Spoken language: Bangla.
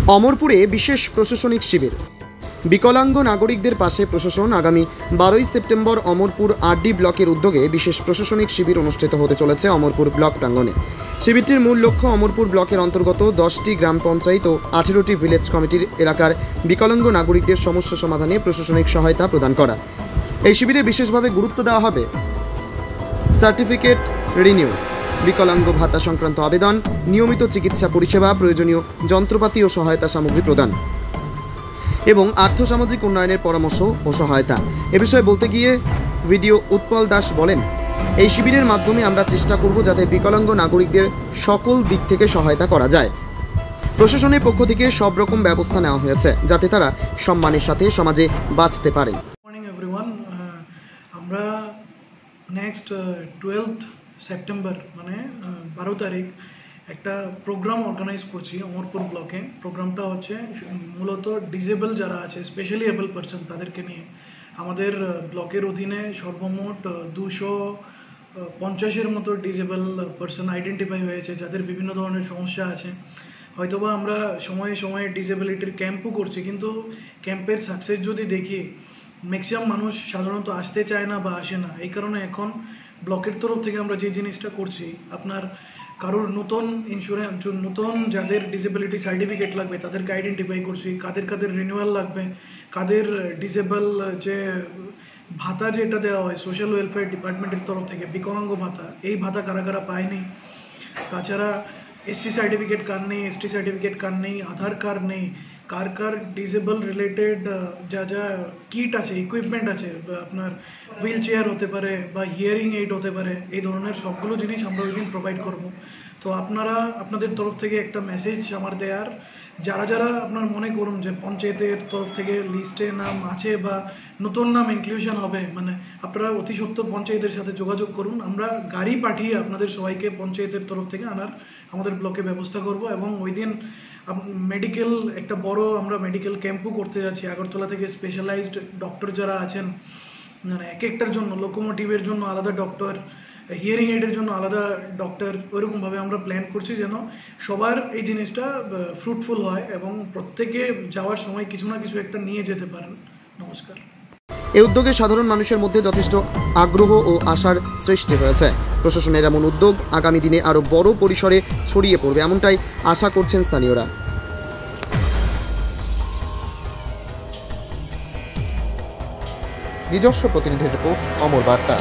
অমরপুরে বিশেষ প্রশাসনিক শিবির। বিকলাঙ্গ নাগরিকদের পাশে প্রশাসন। আগামী 12ই সেপ্টেম্বর অমরপুর আরডি ব্লকের উদ্যোগে বিশেষ প্রশাসনিক শিবির অনুষ্ঠিত হতে চলেছে অমরপুর ব্লক প্রাঙ্গণে। শিবিরটির মূল লক্ষ্য অমরপুর ব্লকের অন্তর্গত 10টি গ্রাম পঞ্চায়েত ও 18টি ভিলেজ কমিটির এলাকার বিকলাঙ্গ নাগরিকদের সমস্যা সমাধানে প্রশাসনিক সহায়তা প্রদান করা। এই শিবিরে বিশেষভাবে গুরুত্ব দেওয়া হবে সার্টিফিকেট রিনিউ, বিকলাঙ্গ ভাতা সংক্রান্ত আবেদন, নিয়মিত চিকিৎসা পরিষেবা, প্রয়োজনীয় যন্ত্রপাতি ও সহায়তা সামগ্রী প্রদান এবং আর্থসামাজিক উন্নয়নের পরামর্শ ও সহায়তা। এ বিষয়ে বলতে গিয়ে ভিডিও উৎপল দাস বলেন, এই শিবিরের মাধ্যমে আমরা চেষ্টা করব যাতে বিকলাঙ্গ নাগরিকদের সকল দিক থেকে সহায়তা করা যায়। প্রশাসনের পক্ষ থেকে সব রকম ব্যবস্থা নেওয়া হয়েছে যাতে তারা সম্মানের সাথে সমাজে বাঁচতে পারেন। মর্নিং এভরিওয়ান, আমরা নেক্সট 12th সেপ্টেম্বর মানে 12 তারিখ একটা প্রোগ্রাম অর্গানাইজ করছি অমরপুর ব্লকে। প্রোগ্রামটা হচ্ছে মূলত ডিসেবল যারা আছে, স্পেশালি এবল পারসন, তাদেরকে নিয়ে। আমাদের ব্লকের অধীনে সর্বমোট 250-এর মতো ডিসেবল পারসন আইডেন্টিফাই হয়েছে যাদের বিভিন্ন ধরনের সমস্যা আছে। হয়তোবা আমরা সময়ে সময়ে ডিসেবিলিটির ক্যাম্পও করছি, কিন্তু ক্যাম্পের সাকসেস যদি দেখি, ম্যাক্সিমাম মানুষ সাধারণত আসতে চায় না বা আসে না। এই কারণে এখন ব্লকের তরফ থেকে আমরা যে জিনিসটা করছি, আপনার কারোর নতুন ইন্স্যুরেন্স, নতুন যাদের ডিসেবিলিটি সার্টিফিকেট লাগবে তাদেরকে আইডেন্টিফাই করছি, কাদের কাদের রিনিউয়াল লাগবে, কাদের ডিসেবল যে ভাতা যেটা দেওয়া হয় সোশ্যাল ওয়েলফেয়ার ডিপার্টমেন্টের তরফ থেকে, বিকলাঙ্গ ভাতা, এই ভাতা কারা কারা পায়নি। তাছাড়া এসসি সার্টিফিকেট কার নেই, এসটি সার্টিফিকেট কার নেই, আধার কার্ড নেই, কার কার ডিসেবল রিলেটেড যা যা কিট আছে, ইকুইপমেন্ট আছে, আপনার হুইল চেয়ার হতে পারে বা হিয়ারিং এইড হতে পারে, এই ধরনের সবগুলো জিনিস আমরা ওই দিন প্রোভাইড করব। তো আপনারা আপনাদের তরফ থেকে একটা মেসেজ আমার দেয়ার, যারা যারা আপনার মনে করুন যে পঞ্চায়েতের তরফ থেকে লিস্টে নাম আছে বা নতুন নাম ইনক্লুশন হবে, মানে আপনারা অতি সত্বর পঞ্চায়েতের সাথে যোগাযোগ করুন। আমরা গাড়ি পাঠিয়ে আপনাদের সবাইকে পঞ্চায়েতের তরফ থেকে আনার আমাদের ব্লকে ব্যবস্থা করব। এবং ওই দিন মেডিকেল একটা বড় আমরা মেডিকেল ক্যাম্পও করতে যাচ্ছি। আগরতলা থেকে স্পেশালাইজড ডক্টর যারা আছেন, মানে এক একটার জন্য, লোকোমোটিভের জন্য আলাদা ডক্টর, হিয়ারিং এইডের জন্য আলাদা ডক্টর, ওইরকমভাবে আমরা প্ল্যান করছি যেন সবার এই জিনিসটা ফ্রুটফুল হয় এবং প্রত্যেকে যাওয়ার সময় কিছু না কিছু একটা নিয়ে যেতে পারেন। নমস্কার। এই উদ্যোগে সাধারণ মানুষের মধ্যে যথেষ্ট আগ্রহ ও আশার সৃষ্টি হয়েছে। প্রশাসনের এমন উদ্যোগ আগামী দিনে আরও বড় পরিসরে ছড়িয়ে পড়বে, এমনটাই আশা করছেন স্থানীয়রা। নিজস্ব প্রতিনিধির রিপোর্ট, অমর বার্তা।